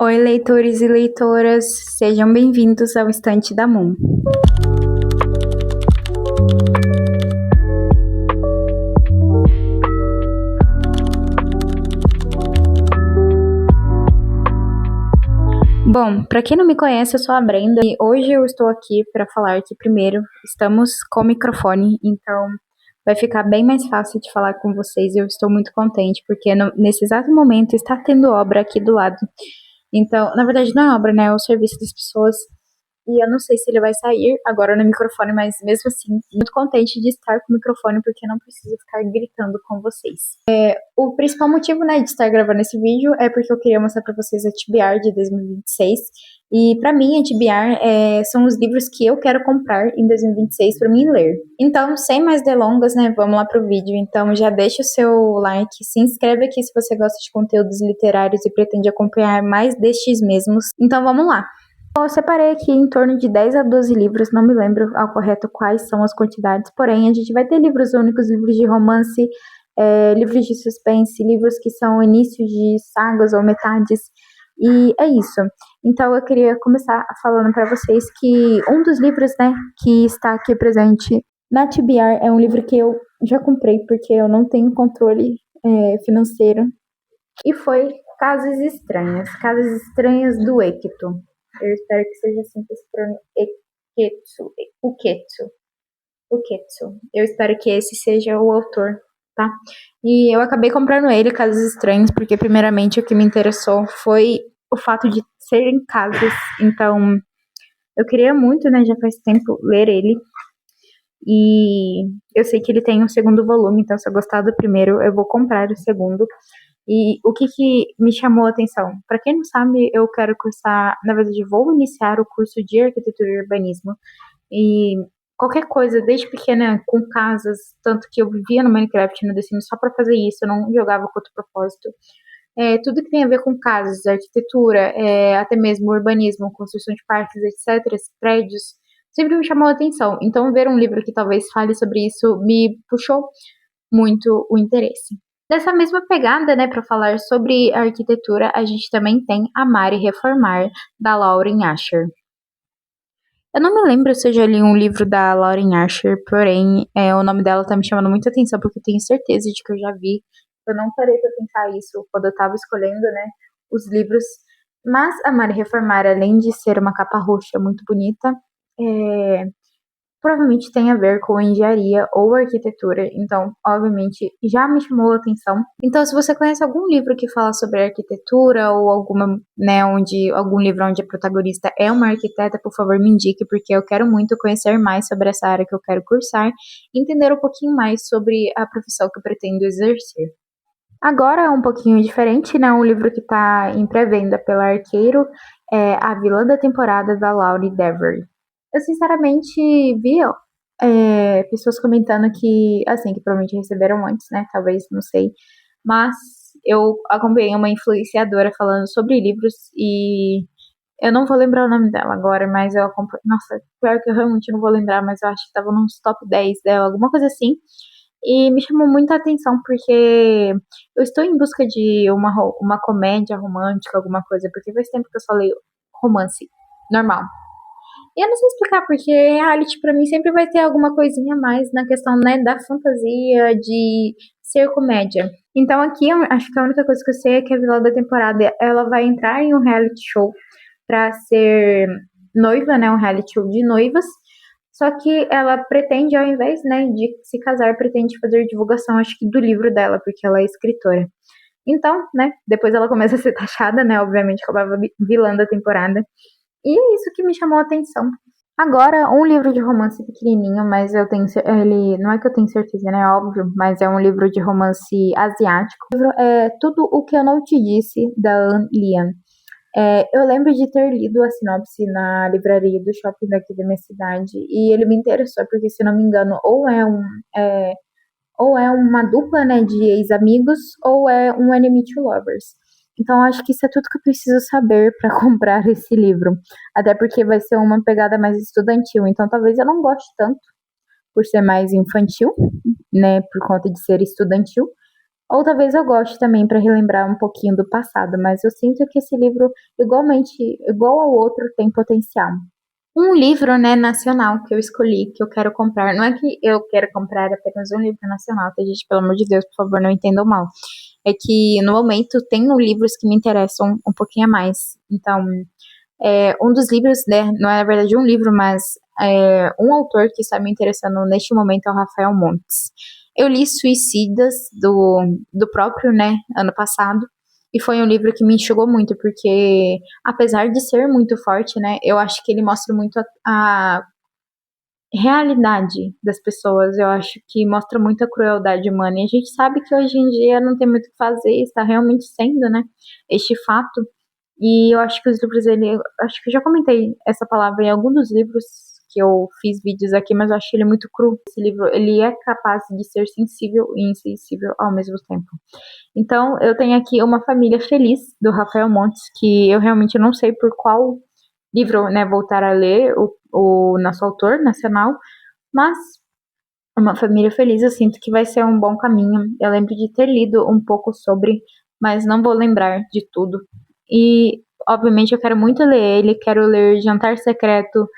Oi, leitores e leitoras, sejam bem-vindos ao Estante da Moon. Bom, para quem não me conhece, eu sou a Brenda e hoje eu estou aqui para falar que, primeiro, estamos com microfone, então vai ficar bem mais fácil de falar com vocês. Eu estou muito contente porque nesse exato momento está tendo obra aqui do lado. Então, na verdade, não é obra, né? É o serviço das pessoas. E eu não sei se ele vai sair agora no microfone, mas mesmo assim, muito contente de estar com o microfone porque eu não preciso ficar gritando com vocês. O principal motivo, né, de estar gravando esse vídeo é porque eu queria mostrar para vocês a TBR de 2026. E para mim, a TBR são os livros que eu quero comprar em 2026 para mim ler. Então, sem mais delongas, né, vamos lá pro vídeo. Então, já deixa o seu like, se inscreve aqui se você gosta de conteúdos literários e pretende acompanhar mais destes mesmos. Então, vamos lá. Eu separei aqui em torno de 10 a 12 livros, não me lembro ao correto quais são as quantidades, porém a gente vai ter livros únicos, livros de romance, livros de suspense, livros que são inícios de sagas ou metades, e é isso. Então eu queria começar falando para vocês que um dos livros, né, que está aqui presente na TBR é um livro que eu já comprei porque eu não tenho controle financeiro, e foi Casas Estranhas do Ekito. Eu espero que seja assim que se pronuncia. Uketsu. Eu espero que esse seja o autor, tá? E eu acabei comprando ele, Casas Estranhas, porque primeiramente o que me interessou foi o fato de serem casas. Então, eu queria muito, né, já faz tempo, ler ele. E eu sei que ele tem um segundo volume, então se eu gostar do primeiro, eu vou comprar o segundo. E o que me chamou a atenção? Para quem não sabe, eu quero cursar, na verdade, vou iniciar o curso de arquitetura e urbanismo. E qualquer coisa, desde pequena, com casas, tanto que eu vivia no Minecraft, no The Sims, só para fazer isso, eu não jogava com outro propósito. Tudo que tem a ver com casas, arquitetura, até mesmo urbanismo, construção de parques, etc., prédios, sempre me chamou a atenção. Então, ver um livro que talvez fale sobre isso me puxou muito o interesse. Dessa mesma pegada, né, para falar sobre a arquitetura, a gente também tem Amar e Reformar, da Lauren Asher. Eu não me lembro se eu já li um livro da Lauren Asher, porém, o nome dela tá me chamando muita atenção, porque eu tenho certeza de que eu já vi. Eu não parei pra pensar isso quando eu tava escolhendo, né, os livros. Mas Amar e Reformar, além de ser uma capa roxa muito bonita, provavelmente tem a ver com engenharia ou arquitetura, então, obviamente, já me chamou a atenção. Então, se você conhece algum livro que fala sobre arquitetura ou alguma, né, algum livro onde a protagonista é uma arquiteta, por favor, me indique, porque eu quero muito conhecer mais sobre essa área que eu quero cursar e entender um pouquinho mais sobre a profissão que eu pretendo exercer. Agora é um pouquinho diferente, né? Um livro que está em pré-venda pela Arqueiro é A Vilã da Temporada, da Laurie Devery. Eu, sinceramente, vi pessoas comentando que, assim, que provavelmente receberam antes, né? Talvez, não sei. Mas eu acompanhei uma influenciadora falando sobre livros e eu não vou lembrar o nome dela agora, mas eu acompanho. Nossa, pior que eu realmente não vou lembrar, mas eu acho que estava nos top 10 dela, alguma coisa assim. E me chamou muita atenção porque eu estou em busca de uma comédia romântica, alguma coisa, porque faz tempo que eu só leio romance normal. E eu não sei explicar, porque reality pra mim sempre vai ter alguma coisinha a mais na questão, né, da fantasia, de ser comédia. Então aqui eu acho que a única coisa que eu sei é que a vilã da temporada ela vai entrar em um reality show pra ser noiva, né, um reality show de noivas. Só que ela pretende, ao invés, né, de se casar, pretende fazer divulgação, acho que do livro dela, porque ela é escritora. Então, né, depois ela começa a ser taxada, né, obviamente, como a vilã da temporada. E é isso que me chamou a atenção. Agora, um livro de romance pequenininho, mas eu tenho ele não é que eu tenho certeza, né, óbvio, mas é um livro de romance asiático. O livro é Tudo o que eu não te disse, da Anne Lian. Eu lembro de ter lido a sinopse na livraria do shopping daqui da minha cidade e ele me interessou porque, se não me engano, é, ou é uma dupla, né, de ex-amigos ou é um enemy to lovers. Então acho que isso é tudo que eu preciso saber para comprar esse livro, até porque vai ser uma pegada mais estudantil, então talvez eu não goste tanto por ser mais infantil, né, por conta de ser estudantil. Ou talvez eu goste também para relembrar um pouquinho do passado, mas eu sinto que esse livro, igual ao outro, tem potencial. Um livro, né, nacional que eu escolhi, que eu quero comprar. Não é que eu quero comprar apenas um livro nacional, tá, gente? Pelo amor de Deus, por favor, não entendam mal. É que, no momento, tenho livros que me interessam um pouquinho a mais. Então, um dos livros, né, não é na verdade um livro, mas um autor que está me interessando neste momento é o Rafael Montes. Eu li Suicidas, do próprio, né, ano passado, e foi um livro que me enxugou muito, porque apesar de ser muito forte, né, eu acho que ele mostra muito a realidade das pessoas. Eu acho que mostra muita crueldade humana, e a gente sabe que hoje em dia não tem muito o que fazer, está realmente sendo, né, este fato. E eu acho que os livros dele, acho que eu já comentei essa palavra em algum dos livros que eu fiz vídeos aqui, mas eu acho ele muito cru. Esse livro, ele é capaz de ser sensível e insensível ao mesmo tempo. Então, eu tenho aqui Uma Família Feliz, do Rafael Montes, que eu realmente não sei por qual livro, né, voltar a ler, o nosso autor nacional, mas Uma Família Feliz eu sinto que vai ser um bom caminho. Eu lembro de ter lido um pouco sobre, mas não vou lembrar de tudo. E, obviamente, eu quero muito ler ele, quero ler Jantar Secreto,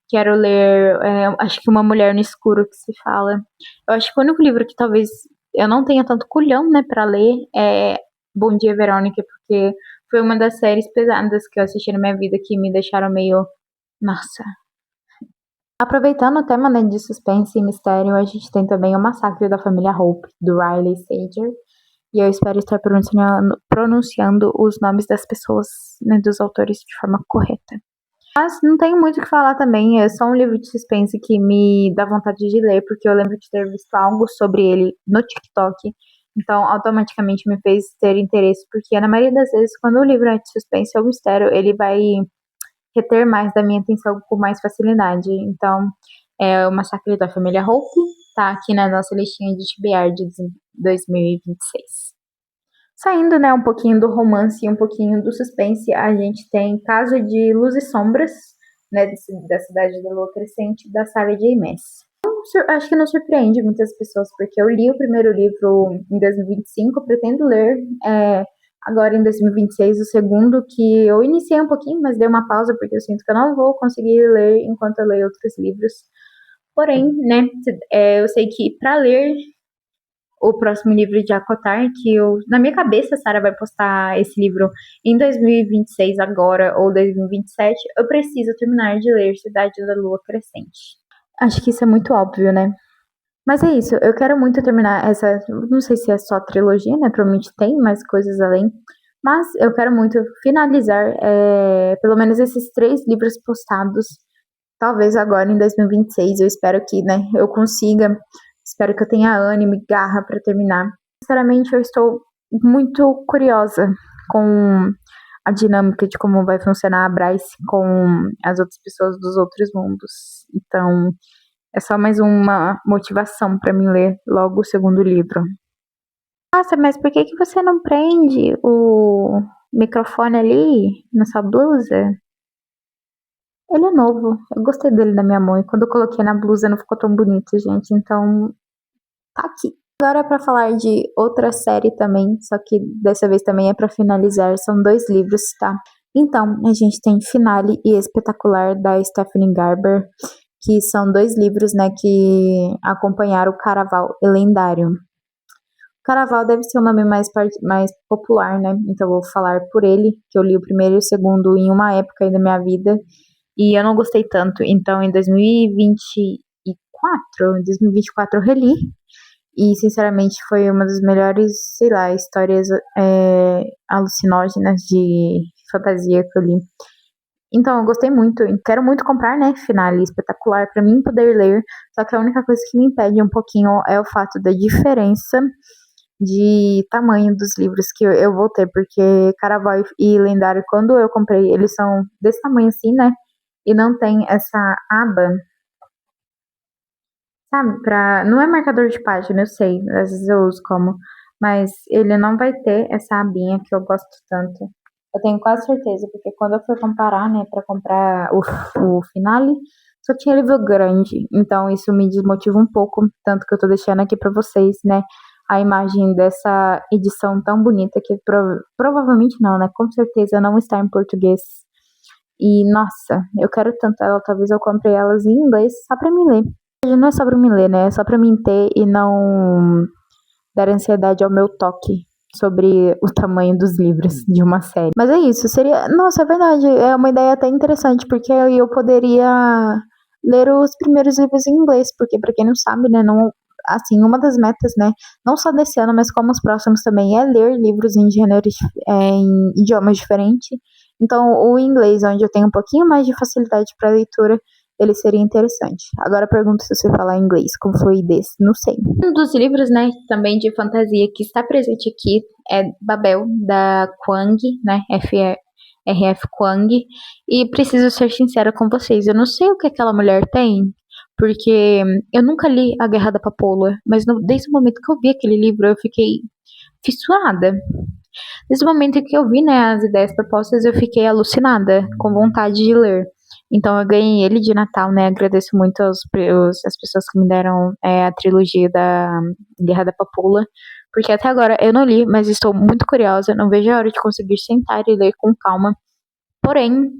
quero ler, acho que Uma Mulher no Escuro, que se fala. Eu acho que o único livro que talvez eu não tenha tanto culhão, né, pra ler é Bom Dia, Verônica, porque foi uma das séries pesadas que eu assisti na minha vida que me deixaram meio, nossa. Aproveitando o tema, né, de suspense e mistério, a gente tem também O Massacre da Família Hope, do Riley Sager. E eu espero estar pronunciando os nomes das pessoas, né, dos autores de forma correta. Mas não tenho muito o que falar também, é só um livro de suspense que me dá vontade de ler, porque eu lembro de ter visto algo sobre ele no TikTok, então automaticamente me fez ter interesse, porque na maioria das vezes, quando o livro é de suspense ou mistério, ele vai reter mais da minha atenção com mais facilidade. Então, O Massacre da Família Hope tá aqui na nossa listinha de TBR de 2026. Saindo, né, um pouquinho do romance e um pouquinho do suspense, a gente tem Caso de Luz e Sombras, né, da Cidade da Lua Crescente, da Sarah J. Maas. Acho que não surpreende muitas pessoas, porque eu li o primeiro livro em 2025, pretendo ler agora em 2026 o segundo, que eu iniciei um pouquinho, mas dei uma pausa, porque eu sinto que eu não vou conseguir ler enquanto eu leio outros livros. Porém, né, eu sei que para ler o próximo livro de Acotar, que na minha cabeça, a Sarah vai postar esse livro em 2026 agora, ou 2027, eu preciso terminar de ler Cidade da Lua Crescente. Acho que isso é muito óbvio, né? Mas é isso, eu quero muito terminar essa, não sei se é só trilogia, né? Provavelmente tem mais coisas além, mas eu quero muito finalizar pelo menos esses 3 livros postados, talvez agora em 2026, eu espero que, né, eu consiga. Espero que eu tenha ânimo e garra para terminar. Sinceramente, eu estou muito curiosa com a dinâmica de como vai funcionar a Bryce com as outras pessoas dos outros mundos. Então, é só mais uma motivação para mim ler logo o segundo livro. Nossa, mas por que você não prende o microfone ali na sua blusa? Ele é novo. Eu gostei dele na minha mão. E quando eu coloquei na blusa não ficou tão bonito, gente. Então, tá aqui. Agora é pra falar de outra série também, só que dessa vez também é pra finalizar, são 2 livros, tá? Então, a gente tem Finale e Espetacular, da Stephanie Garber, que são 2 livros, né, que acompanharam o Caraval e Lendário. Caraval deve ser o nome mais popular, né? Então eu vou falar por ele, que eu li o primeiro e o segundo em uma época aí da minha vida, e eu não gostei tanto. Então, em 2024 eu reli, e, sinceramente, foi uma das melhores, sei lá, histórias alucinógenas de fantasia que eu li. Então, eu gostei muito. Quero muito comprar, né? Finale espetacular pra mim poder ler. Só que a única coisa que me impede um pouquinho é o fato da diferença de tamanho dos livros que eu vou ter. Porque Caraval e Lendário, quando eu comprei, eles são desse tamanho assim, né? E não tem essa aba, sabe, não é marcador de página, eu sei, às vezes eu uso como, mas ele não vai ter essa abinha que eu gosto tanto. Eu tenho quase certeza, porque quando eu fui comparar, né, pra comprar o Finale, só tinha livro grande, então isso me desmotiva um pouco, tanto que eu tô deixando aqui pra vocês, né, a imagem dessa edição tão bonita que provavelmente não, né? Com certeza não está em português. E, nossa, eu quero tanto ela, talvez eu compre elas em inglês só pra me ler. Não é só pra me ler, né? É só pra mim ter e não dar ansiedade ao meu toque sobre o tamanho dos livros de uma série. Mas é isso, seria... Nossa, é verdade, é uma ideia até interessante, porque aí eu poderia ler os primeiros livros em inglês, porque pra quem não sabe, né, não... Assim, uma das metas, né, não só desse ano, mas como os próximos também, é ler livros em gêneros, em idiomas diferentes. Então, o inglês, onde eu tenho um pouquinho mais de facilidade para leitura, ele seria interessante. Agora pergunto se você falar inglês com fluidez, não sei. Um dos livros, né, também de fantasia que está presente aqui é Babel, da Kuang, né, R.F. Kuang, e preciso ser sincera com vocês, eu não sei o que aquela mulher tem, porque eu nunca li A Guerra da Papoula, mas desde o momento que eu vi aquele livro, eu fiquei fissurada. Desde o momento em que eu vi, né, as ideias propostas, eu fiquei alucinada, com vontade de ler. Então eu ganhei ele de Natal, né? Agradeço muito as pessoas que me deram a trilogia da Guerra da Papoula, porque até agora eu não li, mas estou muito curiosa. Não vejo a hora de conseguir sentar e ler com calma. Porém,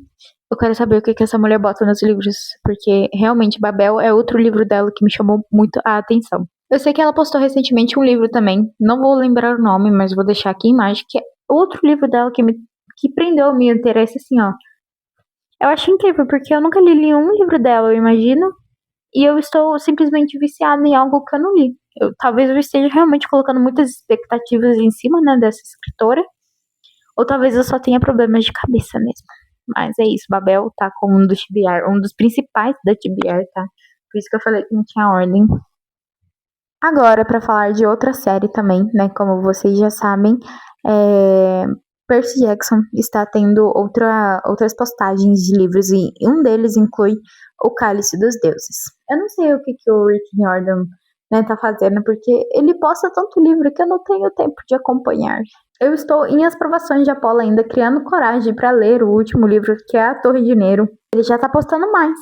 eu quero saber o que essa mulher bota nos livros, porque realmente Babel é outro livro dela que me chamou muito a atenção. Eu sei que ela postou recentemente um livro também, não vou lembrar o nome, mas vou deixar aqui a imagem, que é outro livro dela que prendeu o meu interesse, assim, ó. Eu acho incrível, porque eu nunca li nenhum livro dela, eu imagino, e eu estou simplesmente viciada em algo que eu não li. Talvez eu esteja realmente colocando muitas expectativas em cima, né, dessa escritora, ou talvez eu só tenha problemas de cabeça mesmo. Mas é isso, Babel tá com um dos TBR, um dos principais da TBR, tá? Por isso que eu falei que não tinha ordem. Agora, para falar de outra série também, né? Como vocês já sabem, Percy Jackson está tendo outras postagens de livros e um deles inclui O Cálice dos Deuses. Eu não sei o que o Rick Riordan, né, tá fazendo, porque ele posta tanto livro que eu não tenho tempo de acompanhar. Eu estou em As Provações de Apolo ainda, criando coragem para ler o último livro, que é A Torre de Nero. Ele já tá postando mais.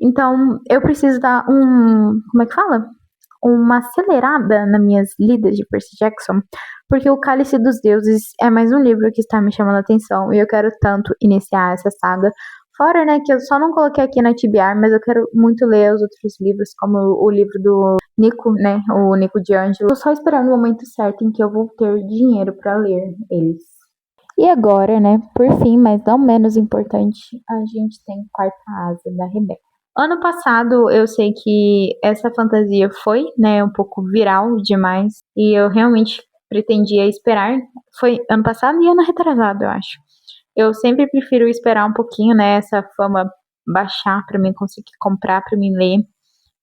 Então, eu preciso dar como é que fala? Uma acelerada nas minhas lidas de Percy Jackson, porque O Cálice dos Deuses é mais um livro que está me chamando a atenção e eu quero tanto iniciar essa saga. Fora, né, que eu só não coloquei aqui na TBR, mas eu quero muito ler os outros livros, como o livro do Nico, né, o Nico de Angelo. Tô só esperando o momento certo em que eu vou ter dinheiro para ler eles. E agora, né, por fim, mas não menos importante, a gente tem Quarta Asa, da Rebeca. Ano passado, eu sei que essa fantasia foi, né, um pouco viral demais, e eu realmente pretendia esperar. Foi ano passado e ano retrasado, eu acho. Eu sempre prefiro esperar um pouquinho, né, essa fama baixar pra mim conseguir comprar, pra mim ler.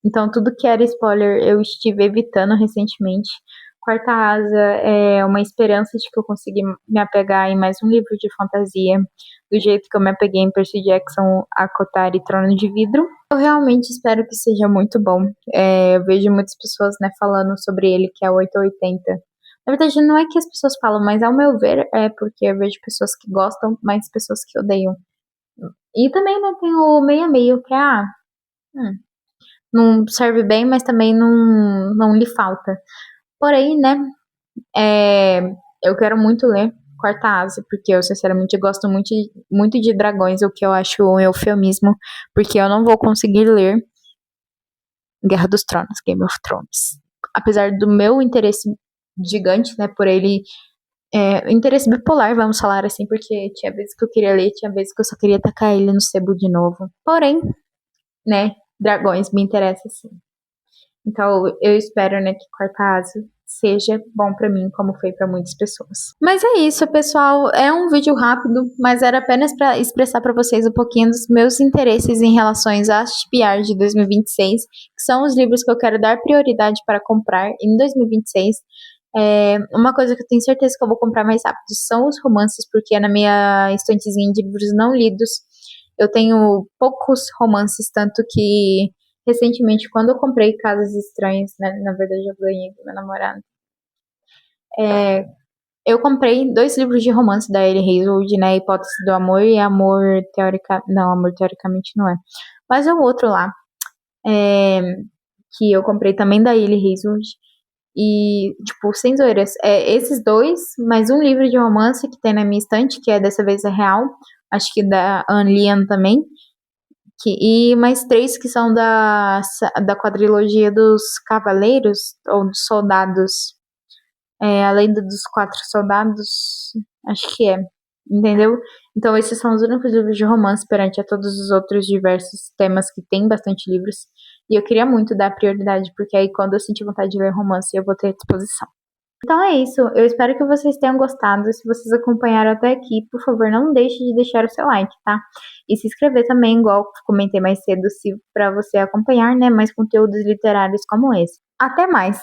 Então, tudo que era spoiler eu estive evitando recentemente. Quarta Asa é uma esperança de que eu consegui me apegar em mais um livro de fantasia, do jeito que eu me apeguei em Percy Jackson, Acotar e Trono de Vidro. Eu realmente espero que seja muito bom. Eu vejo muitas pessoas, né, falando sobre ele, que é o 880. Na verdade, não é que as pessoas falam, mas ao meu ver, é porque eu vejo pessoas que gostam, mas pessoas que odeiam. E também, né, tem o meio a meio, que é, não serve bem, mas também não lhe falta. Porém, né, eu quero muito ler Quarta Asa, porque eu sinceramente gosto muito de dragões, o que eu acho um eufemismo, porque eu não vou conseguir ler Guerra dos Tronos, Game of Thrones. Apesar do meu interesse gigante, né, por ele, interesse bipolar, vamos falar assim, porque tinha vezes que eu queria ler, tinha vezes que eu só queria tacar ele no sebo de novo. Porém, né, dragões me interessa sim. Então, eu espero, né, que Quarta Asa seja bom pra mim, como foi pra muitas pessoas. Mas é isso, pessoal. É um vídeo rápido, mas era apenas para expressar para vocês um pouquinho dos meus interesses em relação às TBR de 2026, que são os livros que eu quero dar prioridade para comprar em 2026. Uma coisa que eu tenho certeza que eu vou comprar mais rápido são os romances, porque na minha estantezinha de livros não lidos, eu tenho poucos romances, tanto que recentemente, quando eu comprei Casas Estranhas, né, na verdade eu ganhei do meu namorado, eu comprei 2 livros de romance da Ellie Hazelwood, né, Hipótese do Amor e Amor Teoricamente não é, mas é o outro lá, que eu comprei também da Ellie Hazelwood, E, tipo, sem zoeiras, esses dois, mais um livro de romance que tem na minha estante, que dessa vez é real, acho que da Anne Lian também, e mais três que são da quadrilogia dos Cavaleiros, ou dos Soldados, a Lenda dos Quatro Soldados, acho que entendeu? Então esses são os únicos livros de romance perante a todos os outros diversos temas que tem bastante livros, e eu queria muito dar prioridade, porque aí quando eu sentir vontade de ler romance, eu vou ter disposição. Então é isso, eu espero que vocês tenham gostado. Se vocês acompanharam até aqui, por favor, não deixe de deixar o seu like, tá? E se inscrever também, igual comentei mais cedo, se para você acompanhar, né, mais conteúdos literários como esse. Até mais!